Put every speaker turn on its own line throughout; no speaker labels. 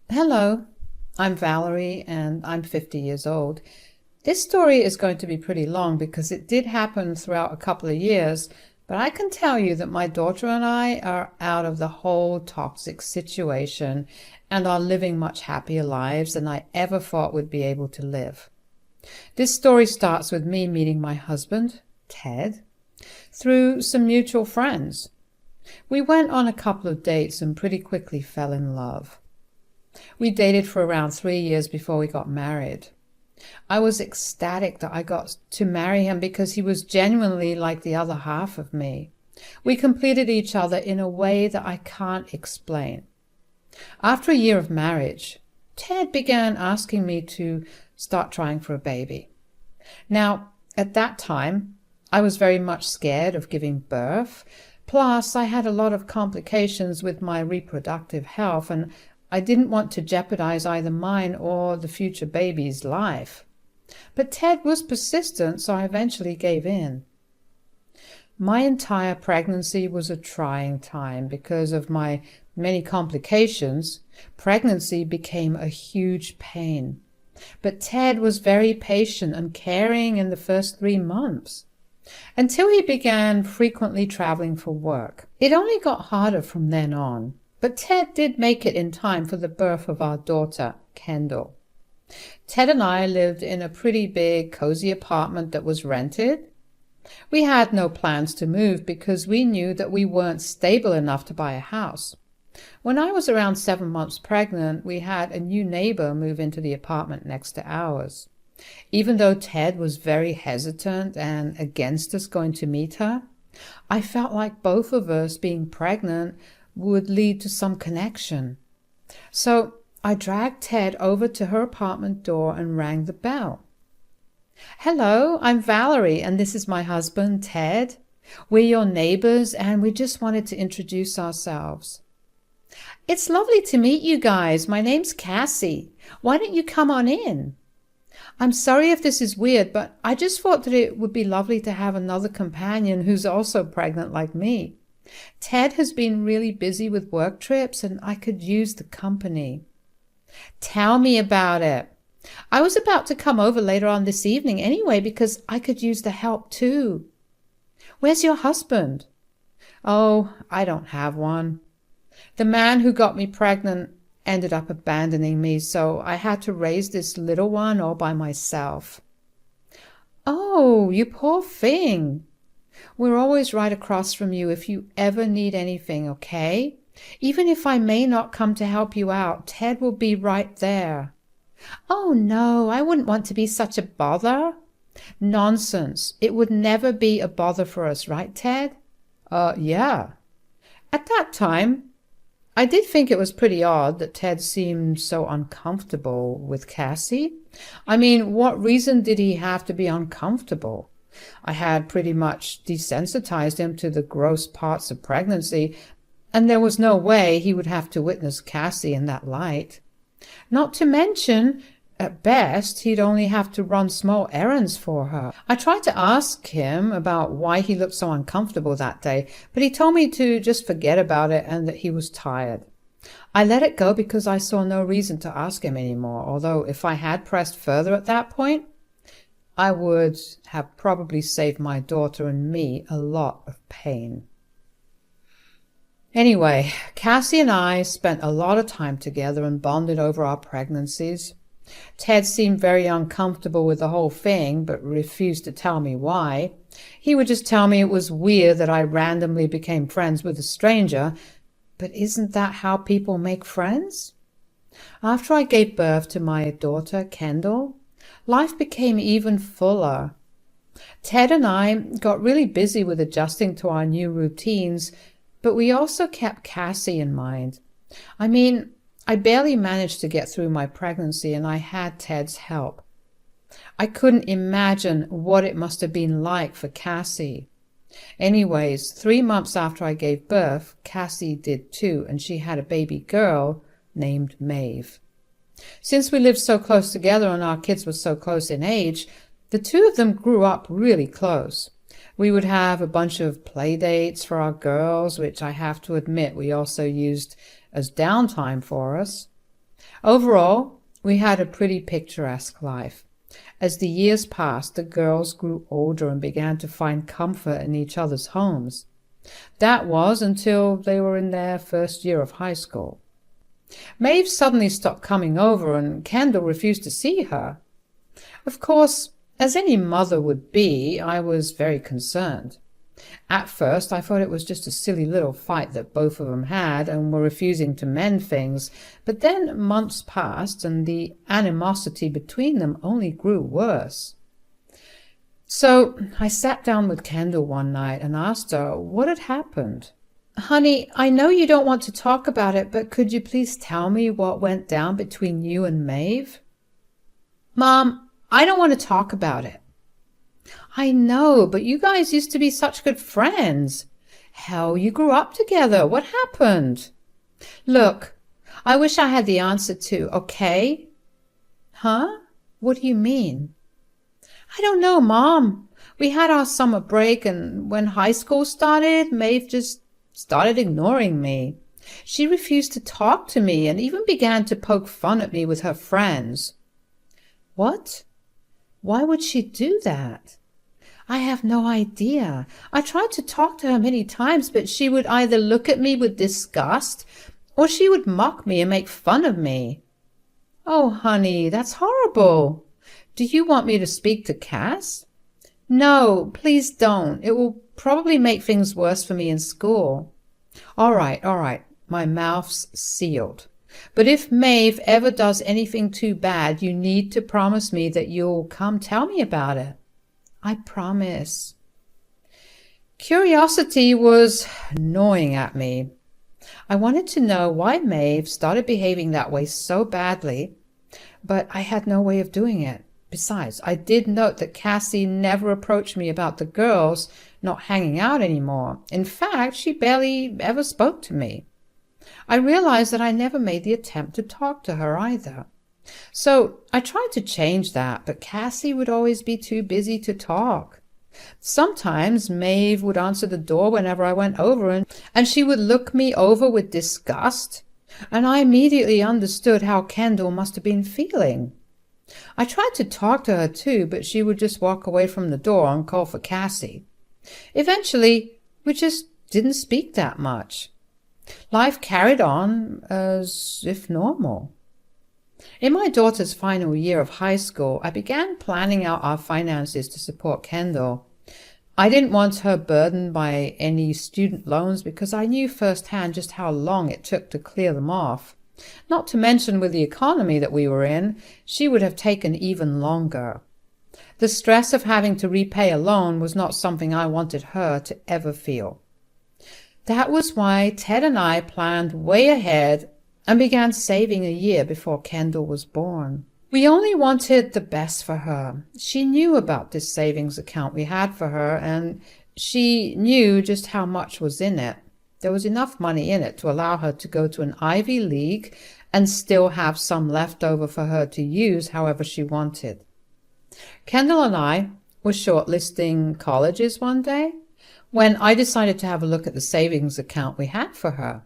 Hello, I'm Valerie and I'm 50 years old. This story is going to be pretty long because it did happen throughout a couple of years, but I can tell you that my daughter and I are out of the whole toxic situation and are living much happier lives than I ever thought we'd be able to live. This story starts with me meeting my husband, Ted, through some mutual friends. We went on a couple of dates and pretty quickly fell in love. We dated for around 3 years before we got married. I was ecstatic that I got to marry him because he was genuinely like the other half of me. We completed each other in a way that I can't explain. After a year of marriage, Ted began asking me to start trying for a baby. Now, at that time, I was very much scared of giving birth. Plus, I had a lot of complications with my reproductive health, and I didn't want to jeopardize either mine or the future baby's life. But Ted was persistent, so I eventually gave in. My entire pregnancy was a trying time because of my many complications. Pregnancy became a huge pain. But Ted was very patient and caring in the first 3 months, until he began frequently traveling for work. It only got harder from then on. But Ted did make it in time for the birth of our daughter, Kendall. Ted and I lived in a pretty big, cozy apartment that was rented. We had no plans to move because we knew that we weren't stable enough to buy a house. When I was around 7 months pregnant, we had a new neighbor move into the apartment next to ours. Even though Ted was very hesitant and against us going to meet her, I felt like both of us being pregnant would lead to some connection. So I dragged Ted over to her apartment door and rang the bell. "Hello, I'm Valerie, and this is my husband, Ted. We're your neighbors, and we just wanted to introduce ourselves." "It's lovely to meet you guys. My name's Cassie. Why don't you come on in?" "I'm sorry if this is weird, but I just thought that it would be lovely to have another companion who's also pregnant like me. Ted has been really busy with work trips and I could use the company." "Tell me about it. I was about to come over later on this evening anyway because I could use the help too." "Where's your husband?" "Oh, I don't have one. The man who got me pregnant ended up abandoning me, so I had to raise this little one all by myself." "Oh, you poor thing. We're always right across from you if you ever need anything, okay? Even if I may not come to help you out, Ted will be right there." "Oh, no, I wouldn't want to be such a bother." "Nonsense. It would never be a bother for us, right, Ted?" Yeah. At that time, I did think it was pretty odd that Ted seemed so uncomfortable with Cassie. I mean, what reason did he have to be uncomfortable? I had pretty much desensitized him to the gross parts of pregnancy, and there was no way he would have to witness Cassie in that light. Not to mention, at best, he'd only have to run small errands for her. I tried to ask him about why he looked so uncomfortable that day, but he told me to just forget about it and that he was tired. I let it go because I saw no reason to ask him anymore, although if I had pressed further at that point, I would have probably saved my daughter and me a lot of pain. Anyway, Cassie and I spent a lot of time together and bonded over our pregnancies. Ted seemed very uncomfortable with the whole thing, but refused to tell me why. He would just tell me it was weird that I randomly became friends with a stranger, but isn't that how people make friends? After I gave birth to my daughter, Kendall, life became even fuller. Ted and I got really busy with adjusting to our new routines, but we also kept Cassie in mind. I mean, I barely managed to get through my pregnancy, and I had Ted's help. I couldn't imagine what it must have been like for Cassie. Anyways, 3 months after I gave birth, Cassie did too, and she had a baby girl named Maeve. Since we lived so close together and our kids were so close in age, the two of them grew up really close. We would have a bunch of play dates for our girls, which I have to admit we also used as downtime for us. Overall, we had a pretty picturesque life. As the years passed, the girls grew older and began to find comfort in each other's homes. That was until they were in their first year of high school. Maeve suddenly stopped coming over and Kendall refused to see her. Of course, as any mother would be, I was very concerned. At first, I thought it was just a silly little fight that both of them had and were refusing to mend things, but then months passed and the animosity between them only grew worse. So I sat down with Kendall one night and asked her what had happened. "Honey, I know you don't want to talk about it, but could you please tell me what went down between you and Maeve?" "Mom, I don't want to talk about it." "I know, but you guys used to be such good friends. Hell, you grew up together. What happened?" "Look, I wish I had the answer to, okay?" "Huh? What do you mean?" "I don't know, Mom. We had our summer break, and when high school started, Maeve just started ignoring me. She refused to talk to me and even began to poke fun at me with her friends." "What? Why would she do that?" "I have no idea. I tried to talk to her many times, but she would either look at me with disgust or she would mock me and make fun of me." "Oh, honey, that's horrible. Do you want me to speak to Cass?" "No, please don't. It will probably make things worse for me in school." All right. My mouth's sealed. But if Maeve ever does anything too bad, you need to promise me that you'll come tell me about it." "I promise." Curiosity was gnawing at me. I wanted to know why Maeve started behaving that way so badly, but I had no way of doing it. Besides, I did note that Cassie never approached me about the girls not hanging out anymore. In fact, she barely ever spoke to me. I realized that I never made the attempt to talk to her either. So I tried to change that, but Cassie would always be too busy to talk. Sometimes Maeve would answer the door whenever I went over, and she would look me over with disgust, and I immediately understood how Kendall must have been feeling. I tried to talk to her too, but she would just walk away from the door and call for Cassie. Eventually, we just didn't speak that much. Life carried on as if normal. In my daughter's final year of high school, I began planning out our finances to support Kendall. I didn't want her burdened by any student loans because I knew firsthand just how long it took to clear them off. Not to mention, with the economy that we were in, she would have taken even longer. The stress of having to repay a loan was not something I wanted her to ever feel. That was why Ted and I planned way ahead and began saving a year before Kendall was born. We only wanted the best for her. She knew about this savings account we had for her, and she knew just how much was in it. There was enough money in it to allow her to go to an Ivy League and still have some left over for her to use however she wanted. Kendall and I were shortlisting colleges one day when I decided to have a look at the savings account we had for her.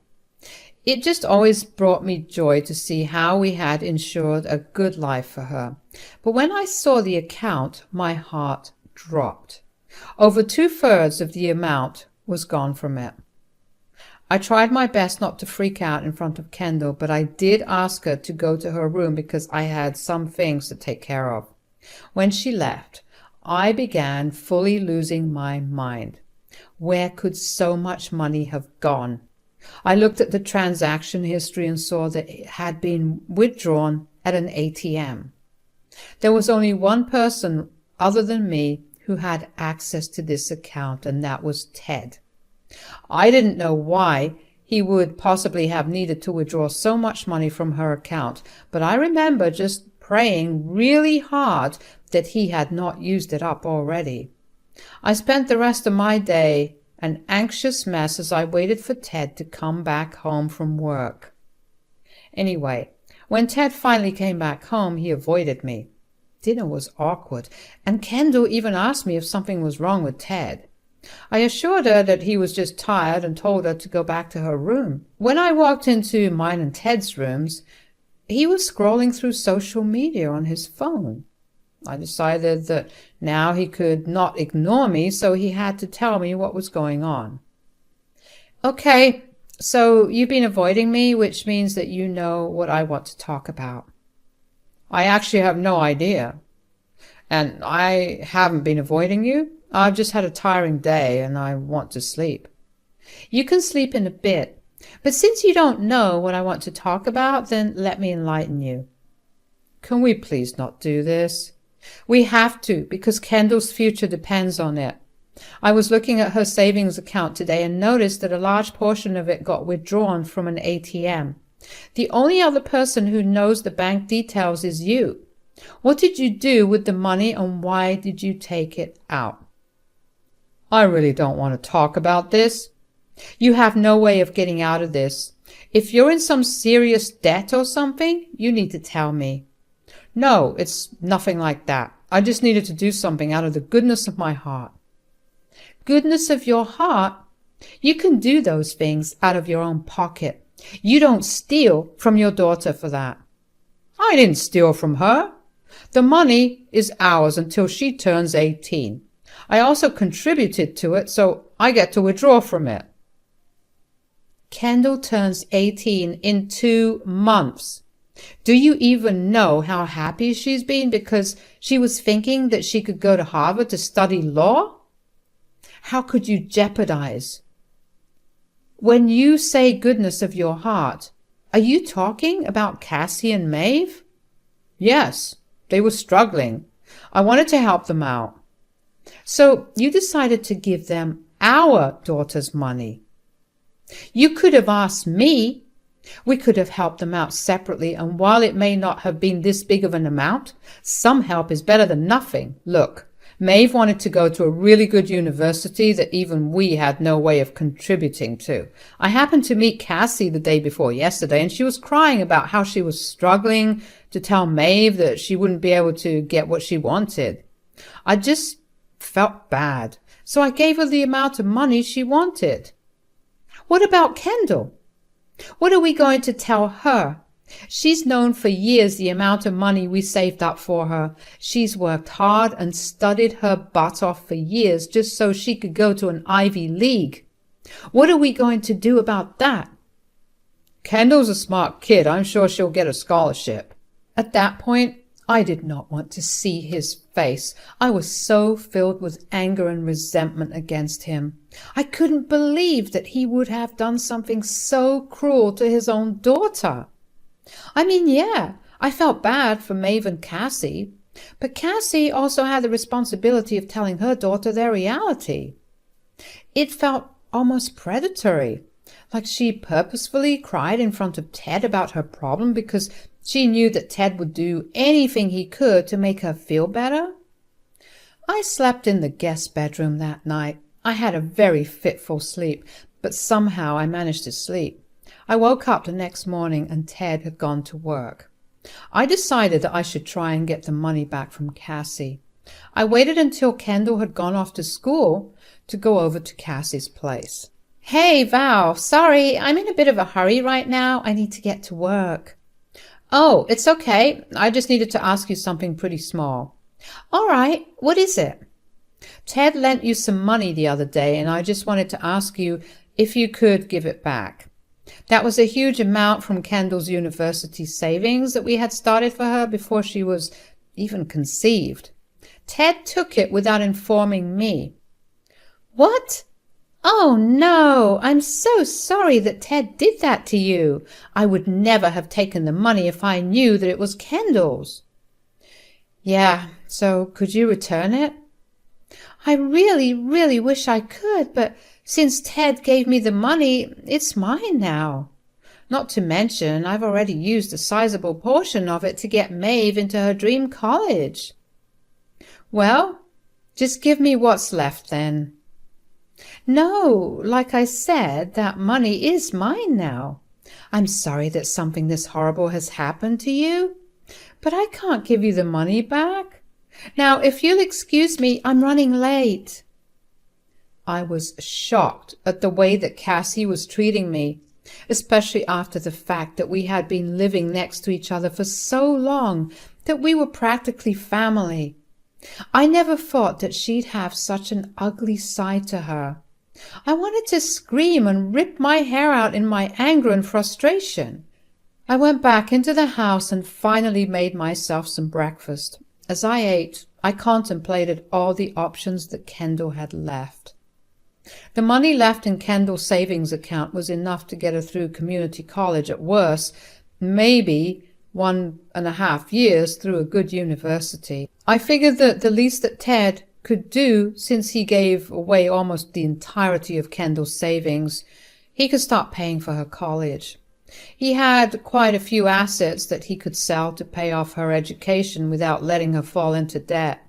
It just always brought me joy to see how we had ensured a good life for her. But when I saw the account, my heart dropped. Over 2/3 of the amount was gone from it. I tried my best not to freak out in front of Kendall, but I did ask her to go to her room because I had some things to take care of. When she left, I began fully losing my mind. Where could so much money have gone? I looked at the transaction history and saw that it had been withdrawn at an ATM. There was only one person other than me who had access to this account, and that was Ted. I didn't know why he would possibly have needed to withdraw so much money from her account, but I remember just praying really hard that he had not used it up already. I spent the rest of my day an anxious mess as I waited for Ted to come back home from work. Anyway, when Ted finally came back home, he avoided me. Dinner was awkward, and Kendall even asked me if something was wrong with Ted. I assured her that he was just tired and told her to go back to her room. When I walked into mine and Ted's rooms, he was scrolling through social media on his phone. I decided that now he could not ignore me, so he had to tell me what was going on. Okay, so you've been avoiding me, which means that you know what I want to talk about. I actually have no idea. And I haven't been avoiding you. I've just had a tiring day and I want to sleep. You can sleep in a bit, but since you don't know what I want to talk about, then let me enlighten you. Can we please not do this? We have to, because Kendall's future depends on it. I was looking at her savings account today and noticed that a large portion of it got withdrawn from an ATM. The only other person who knows the bank details is you. What did you do with the money and why did you take it out? I really don't want to talk about this. You have no way of getting out of this. If you're in some serious debt or something, you need to tell me. No, it's nothing like that. I just needed to do something out of the goodness of my heart. Goodness of your heart? You can do those things out of your own pocket. You don't steal from your daughter for that. I didn't steal from her. The money is ours until she turns 18. I also contributed to it, so I get to withdraw from it. Kendall turns 18 in 2 months. Do you even know how happy she's been because she was thinking that she could go to Harvard to study law? How could you jeopardize? When you say goodness of your heart, are you talking about Cassie and Maeve? Yes, they were struggling. I wanted to help them out. So you decided to give them our daughter's money. You could have asked me. We could have helped them out separately, and while it may not have been this big of an amount, some help is better than nothing. Look, Maeve wanted to go to a really good university that even we had no way of contributing to. I happened to meet Cassie the day before yesterday, and she was crying about how she was struggling to tell Maeve that she wouldn't be able to get what she wanted. I just felt bad, so I gave her the amount of money she wanted. What about Kendall? What are we going to tell her? She's known for years the amount of money we saved up for her. She's worked hard and studied her butt off for years just so she could go to an Ivy League. What are we going to do about that? Kendall's a smart kid. I'm sure she'll get a scholarship. At that point, I did not want to see his face. I was so filled with anger and resentment against him. I couldn't believe that he would have done something so cruel to his own daughter. I mean, yeah, I felt bad for Maeve and Cassie, but Cassie also had the responsibility of telling her daughter their reality. It felt almost predatory, like she purposefully cried in front of Ted about her problem because she knew that Ted would do anything he could to make her feel better. I slept in the guest bedroom that night. I had a very fitful sleep, but somehow I managed to sleep. I woke up the next morning and Ted had gone to work. I decided that I should try and get the money back from Cassie. I waited until Kendall had gone off to school to go over to Cassie's place. Hey, Val, sorry, I'm in a bit of a hurry right now. I need to get to work. Oh, it's okay. I just needed to ask you something pretty small. All right, what is it? Ted lent you some money the other day, and I just wanted to ask you if you could give it back. That was a huge amount from Kendall's university savings that we had started for her before she was even conceived. Ted took it without informing me. What? Oh, no, I'm so sorry that Ted did that to you. I would never have taken the money if I knew that it was Kendall's. Yeah, so could you return it? I really, really wish I could, but since Ted gave me the money, it's mine now. Not to mention, I've already used a sizable portion of it to get Maeve into her dream college. Well, just give me what's left then. No, like I said, that money is mine now. I'm sorry that something this horrible has happened to you, but I can't give you the money back. Now, if you'll excuse me, I'm running late. I was shocked at the way that Cassie was treating me. especially after the fact that we had been living next to each other for so long that we were practically family. I never thought that she'd have such an ugly side to her. I wanted to scream and rip my hair out in my anger and frustration. I went back into the house and finally made myself some breakfast. As I ate, I contemplated all the options that Kendall had left. The money left in Kendall's savings account was enough to get her through community college at worst, maybe 1.5 years through a good university. I figured that the least that Ted could do, since he gave away almost the entirety of Kendall's savings, he could start paying for her college. He had quite a few assets that he could sell to pay off her education without letting her fall into debt.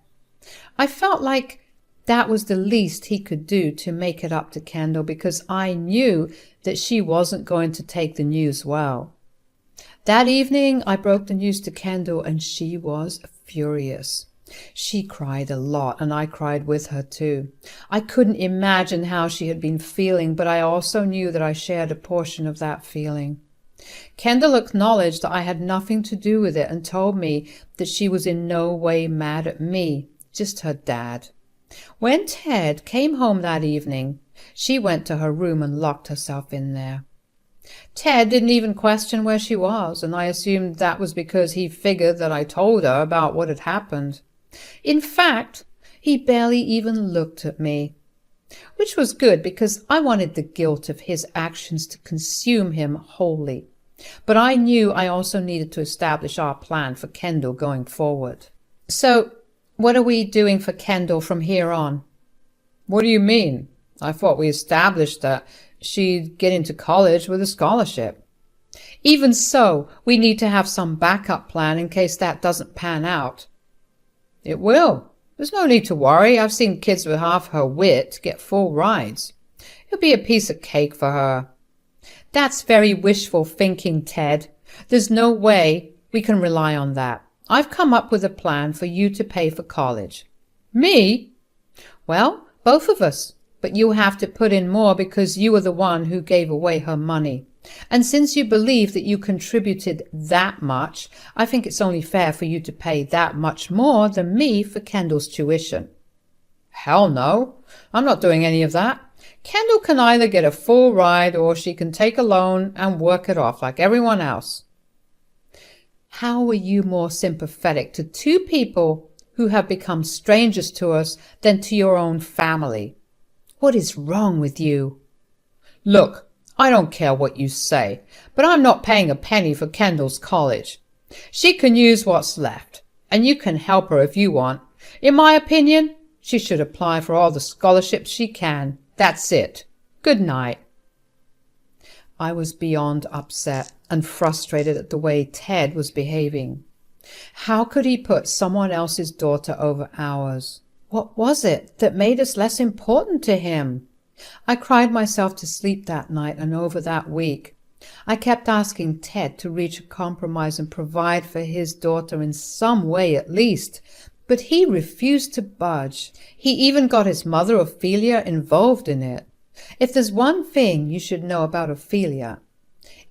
I felt like that was the least he could do to make it up to Kendall, because I knew that she wasn't going to take the news well. That evening I broke the news to Kendall, and she was furious. She cried a lot, and I cried with her too. I couldn't imagine how she had been feeling, but I also knew that I shared a portion of that feeling. Kendall acknowledged that I had nothing to do with it and told me that she was in no way mad at me, just her dad. When Ted came home that evening, she went to her room and locked herself in there. Ted didn't even question where she was, and I assumed that was because he figured that I told her about what had happened. In fact, he barely even looked at me, which was good because I wanted the guilt of his actions to consume him wholly. But I knew I also needed to establish our plan for Kendall going forward. So, what are we doing for Kendall from here on? What do you mean? I thought we established that she'd get into college with a scholarship. Even so, we need to have some backup plan in case that doesn't pan out. It will. There's no need to worry. I've seen kids with half her wit get full rides. It'll be a piece of cake for her. That's very wishful thinking, Ted. There's no way we can rely on that. I've come up with a plan for you to pay for college. Me? Well, both of us. But you have to put in more because you were the one who gave away her money. And since you believe that you contributed that much, I think it's only fair for you to pay that much more than me for Kendall's tuition. Hell no. I'm not doing any of that. Kendall can either get a full ride or she can take a loan and work it off like everyone else. How are you more sympathetic to two people who have become strangers to us than to your own family? What is wrong with you? Look, I don't care what you say, but I'm not paying a penny for Kendall's college. She can use what's left, and you can help her if you want. In my opinion, she should apply for all the scholarships she can. That's it. Good night. I was beyond upset and frustrated at the way Ted was behaving. How could he put someone else's daughter over ours? What was it that made us less important to him? I cried myself to sleep that night and over that week. I kept asking Ted to reach a compromise and provide for his daughter in some way at least, but he refused to budge. He even got his mother, Ophelia, involved in it. If there's one thing you should know about Ophelia,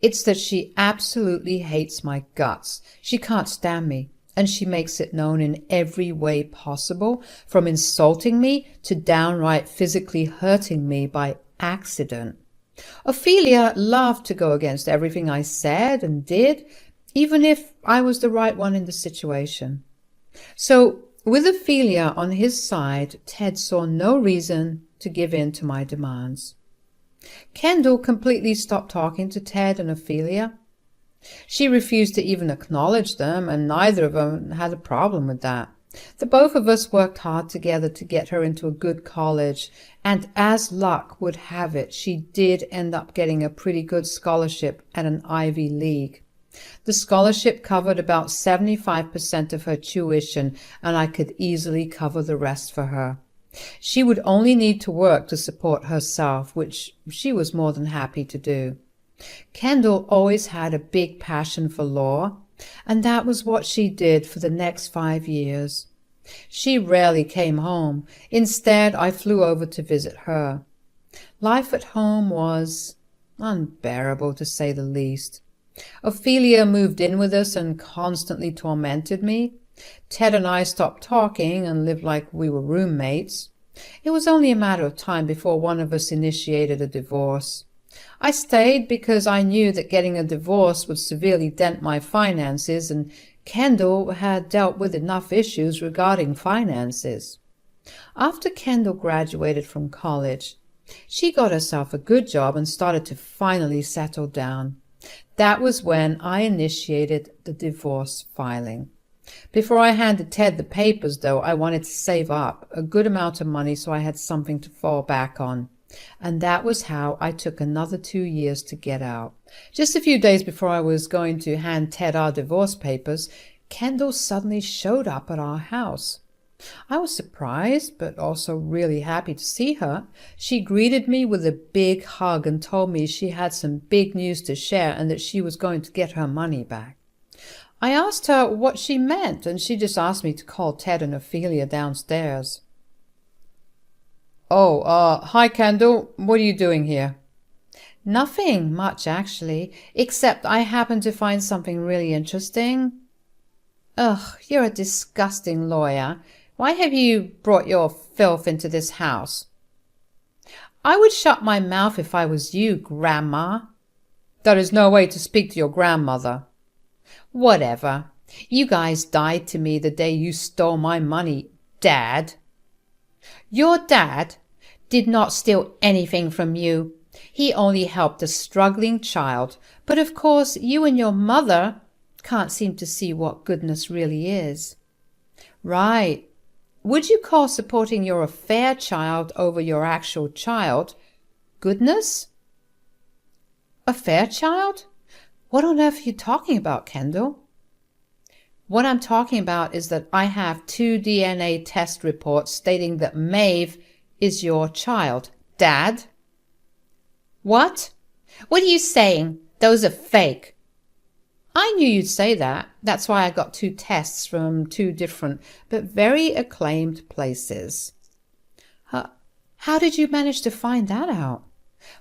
it's that she absolutely hates my guts. She can't stand me, and she makes it known in every way possible, from insulting me to downright physically hurting me by accident. Ophelia loved to go against everything I said and did, even if I was the right one in the situation. So, with Ophelia on his side, Ted saw no reason to give in to my demands. Kendall completely stopped talking to Ted and Ophelia. She refused to even acknowledge them, and neither of them had a problem with that. The both of us worked hard together to get her into a good college, and as luck would have it, she did end up getting a pretty good scholarship at an Ivy League. The scholarship covered about 75% of her tuition, and I could easily cover the rest for her. She would only need to work to support herself, which she was more than happy to do. Kendall always had a big passion for law, and that was what she did for the next 5 years. She rarely came home. Instead, I flew over to visit her. Life at home was unbearable to say the least. Ophelia moved in with us and constantly tormented me. Ted and I stopped talking and lived like we were roommates. It was only a matter of time before one of us initiated a divorce. I stayed because I knew that getting a divorce would severely dent my finances, and Kendall had dealt with enough issues regarding finances. After Kendall graduated from college, she got herself a good job and started to finally settle down. That was when I initiated the divorce filing. Before I handed Ted the papers, though, I wanted to save up a good amount of money so I had something to fall back on. And that was how I took another 2 years to get out. Just a few days before I was going to hand Ted our divorce papers, Kendall suddenly showed up at our house. I was surprised, but also really happy to see her. She greeted me with a big hug and told me she had some big news to share and that she was going to get her money back. I asked her what she meant, and she just asked me to call Ted and Ophelia downstairs. "Oh, hi, Kendall. What are you doing here?" "Nothing much, actually, except I happened to find something really interesting." "Ugh, you're a disgusting lawyer. Why have you brought your filth into this house?" "I would shut my mouth if I was you, Grandma." "That is no way to speak to your grandmother." "Whatever. You guys lied to me the day you stole my money, Dad." "Your dad did not steal anything from you. He only helped a struggling child. But of course you and your mother can't seem to see what goodness really is." "Right. Would you call supporting your affair child over your actual child goodness?" "Affair child? What on earth are you talking about, Kendall?" "What I'm talking about is that I have 2 DNA test reports stating that Maeve is your child, Dad." "What? What are you saying? Those are fake." "I knew you'd say that. That's why I got 2 tests from 2 different but very acclaimed places." How did you manage to find that out?"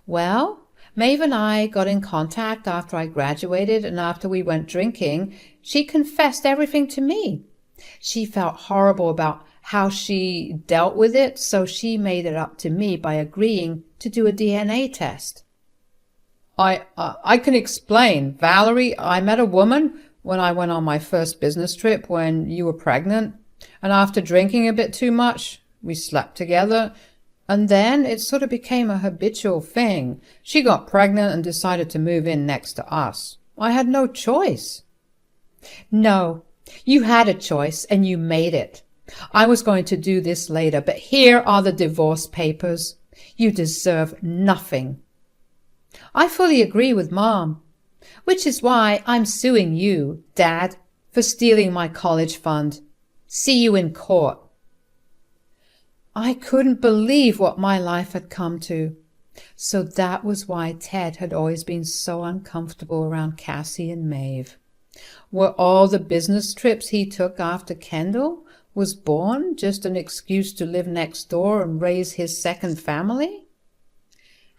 "Well, Maeve and I got in contact after I graduated, and after we went drinking, she confessed everything to me. She felt horrible about how she dealt with it, so she made it up to me by agreeing to do a DNA test." I can explain. Valerie, I met a woman when I went on my first business trip when you were pregnant, and after drinking a bit too much, we slept together, and then it sort of became a habitual thing. She got pregnant and decided to move in next to us. I had no choice." "No, you had a choice and you made it. I was going to do this later, but here are the divorce papers. You deserve nothing." "I fully agree with Mom, which is why I'm suing you, Dad, for stealing my college fund. See you in court." I couldn't believe what my life had come to. So that was why Ted had always been so uncomfortable around Cassie and Maeve. Were all the business trips he took after Kendall was born just an excuse to live next door and raise his second family?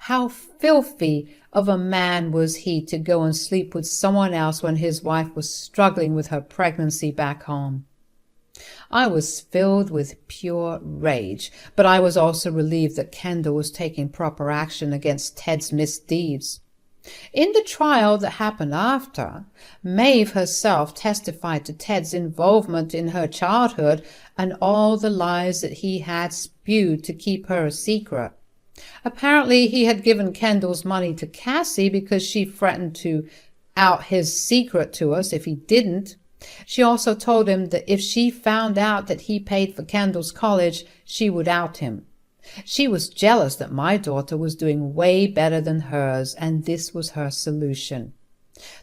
How filthy of a man was he to go and sleep with someone else when his wife was struggling with her pregnancy back home? I was filled with pure rage, but I was also relieved that Kendall was taking proper action against Ted's misdeeds. In the trial that happened after, Maeve herself testified to Ted's involvement in her childhood and all the lies that he had spewed to keep her a secret. Apparently he had given Kendall's money to Cassie because she threatened to out his secret to us if he didn't. She also told him that if she found out that he paid for Kendall's college, she would out him. She was jealous that my daughter was doing way better than hers, and this was her solution.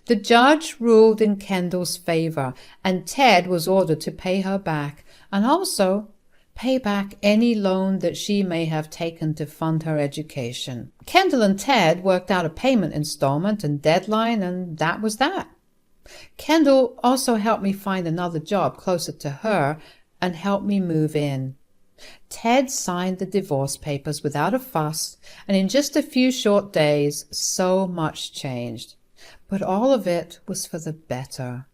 The judge ruled in Kendall's favor, and Ted was ordered to pay her back, and also pay back any loan that she may have taken to fund her education. Kendall and Ted worked out a payment installment and deadline, and that was that. Kendall also helped me find another job closer to her and helped me move in. Ted signed the divorce papers without a fuss, and in just a few short days, so much changed. But all of it was for the better.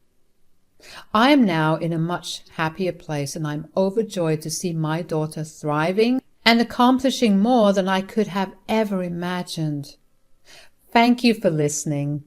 I am now in a much happier place, and I'm overjoyed to see my daughter thriving and accomplishing more than I could have ever imagined. Thank you for listening.